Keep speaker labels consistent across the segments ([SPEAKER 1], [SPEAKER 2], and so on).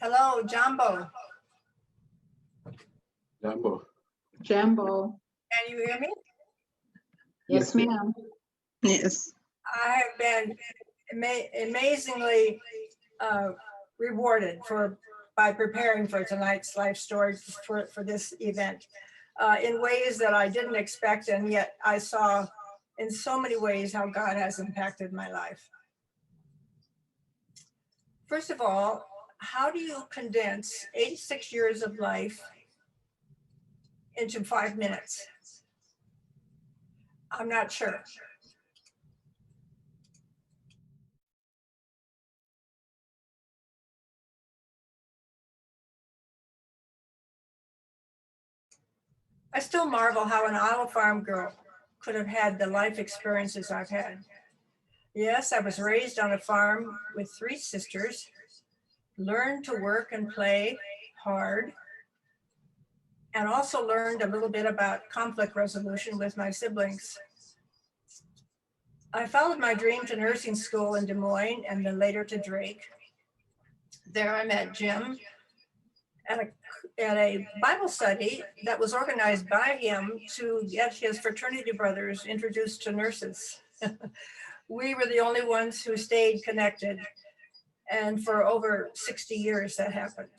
[SPEAKER 1] Hello, Jumbo.
[SPEAKER 2] Jumbo.
[SPEAKER 3] Jambo.
[SPEAKER 1] Can you hear me?
[SPEAKER 3] Yes, ma'am.
[SPEAKER 4] Yes.
[SPEAKER 1] I have been amazingly rewarded by preparing for tonight's life story for this event in ways that I didn't expect, and yet I saw in so many ways how God has impacted my life. First of all, how do you condense 86 years of life into 5 minutes? I'm not sure. I still marvel how an olive farm girl could have had the life experiences I've had. Yes, I was raised on a farm with 3 sisters, learned to work and play hard, and also learned a little bit about conflict resolution with my siblings. I followed my dream to nursing school in Des Moines and then later to Drake. There I met Jim at a Bible study that was organized by him to get his fraternity brothers introduced to nurses. We were the only ones who stayed connected, and for over 60 years that happened.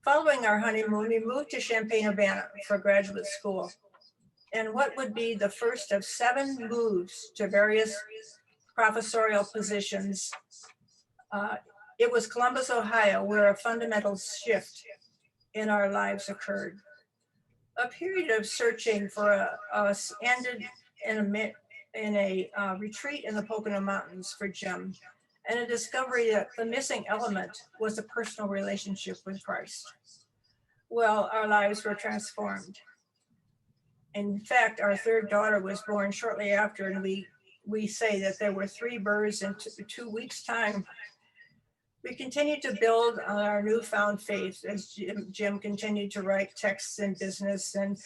[SPEAKER 1] Following our honeymoon, we moved to Champaign-Urbana for graduate school. And what would be the first of 7 moves to various professorial positions, it was Columbus, Ohio, where a fundamental shift in our lives occurred. A period of searching for us ended in a retreat in the Pocono Mountains for Jim, and a discovery that the missing element was a personal relationship with Christ. Well, our lives were transformed. In fact, our 3rd daughter was born shortly after, and we say that there were 3 births in 2 weeks' time. We continued to build on our newfound faith as Jim continued to write texts in business and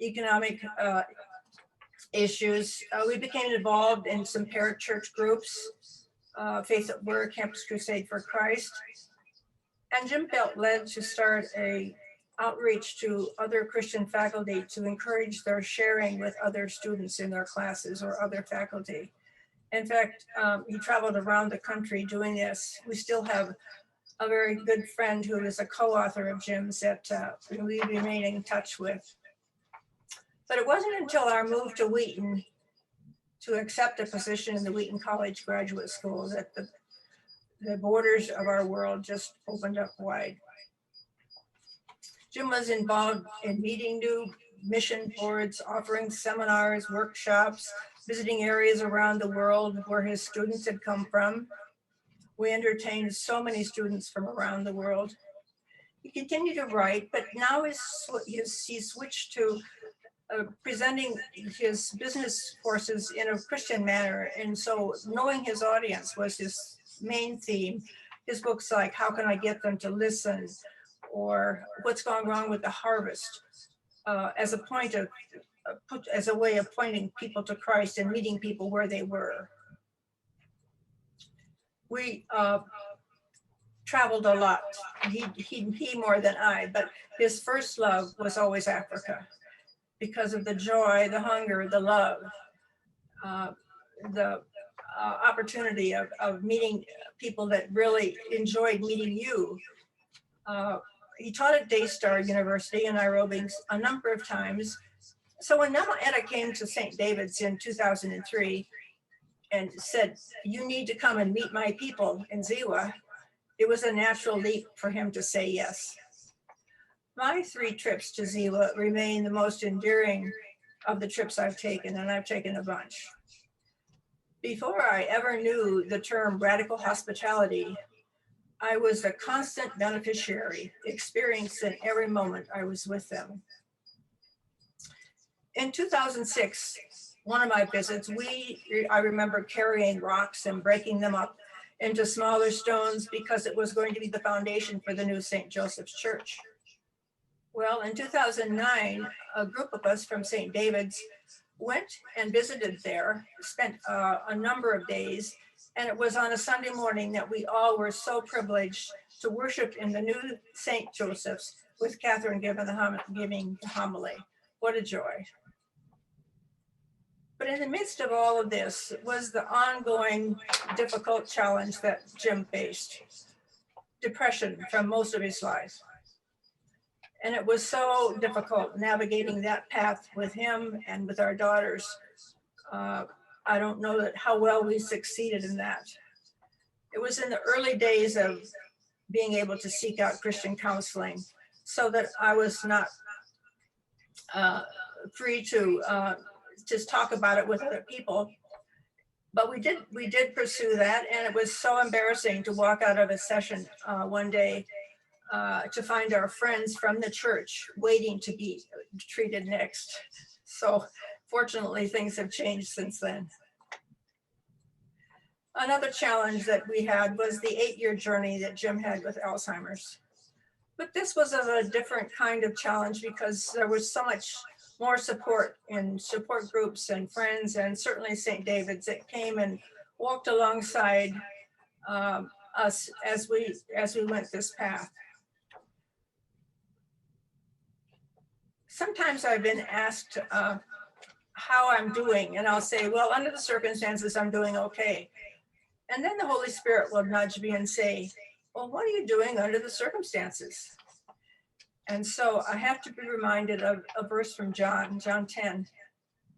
[SPEAKER 1] economic issues. We became involved in some parachurch groups, Faith at Work, Campus Crusade for Christ. And Jim felt led to start a outreach to other Christian faculty to encourage their sharing with other students in their classes or other faculty. In fact, he traveled around the country doing this. We still have a very good friend who is a co-author of Jim's that we remain in touch with. But it wasn't until our move to Wheaton to accept a position in the Wheaton College Graduate School that the borders of our world just opened up wide. Jim was involved in meeting new mission boards, offering seminars, workshops, visiting areas around the world where his students had come from. We entertained so many students from around the world. He continued to write, but now he switched to presenting his business forces in a Christian manner. And so knowing his audience was his main theme. His books like How Can I Get Them to Listen? Or What's Gone Wrong with the Harvest, as a way of pointing people to Christ and meeting people where they were. We traveled a lot, he more than I, but his first love was always Africa because of the joy, the hunger, the love, the opportunity of meeting people that really enjoyed meeting you. He taught at Daystar University in Nairobi a number of times. So when Nama Etta came to St. David's in 2003 and said, "You need to come and meet my people in Ziwa," it was a natural leap for him to say yes. My 3 trips to Ziwa remain the most endearing of the trips I've taken, and I've taken a bunch. Before I ever knew the term radical hospitality, I was a constant beneficiary, experiencing every moment I was with them. In 2006, one of my visits, I remember carrying rocks and breaking them up into smaller stones because it was going to be the foundation for the new St. Joseph's Church. Well, in 2009, a group of us from St. David's went and visited there, spent a number of days, And it was on a Sunday morning that we all were so privileged to worship in the new St. Joseph's with Catherine giving the homily. What a joy. But in the midst of all of this was the ongoing difficult challenge that Jim faced, depression from most of his life. And it was so difficult navigating that path with him and with our daughters. I don't know how well we succeeded in that. It was in the early days of being able to seek out Christian counseling, so that I was not free to just talk about it with other people. But we did pursue that, and it was so embarrassing to walk out of a session one day to find our friends from the church waiting to be treated next. So fortunately, things have changed since then. Another challenge that we had was the 8-year journey that Jim had with Alzheimer's. But this was a different kind of challenge because there was so much more support in support groups and friends, and certainly St. David's that came and walked alongside us as we went this path. Sometimes I've been asked how I'm doing, and I'll say, well, under the circumstances, I'm doing okay. And then the Holy Spirit will nudge me and say, well, what are you doing under the circumstances? And so I have to be reminded of a verse from John 10,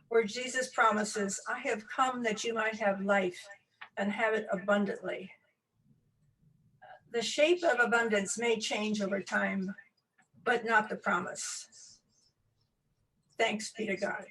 [SPEAKER 1] where Jesus promises, I have come that you might have life and have it abundantly. The shape of abundance may change over time, but not the promise. Thanks be to God.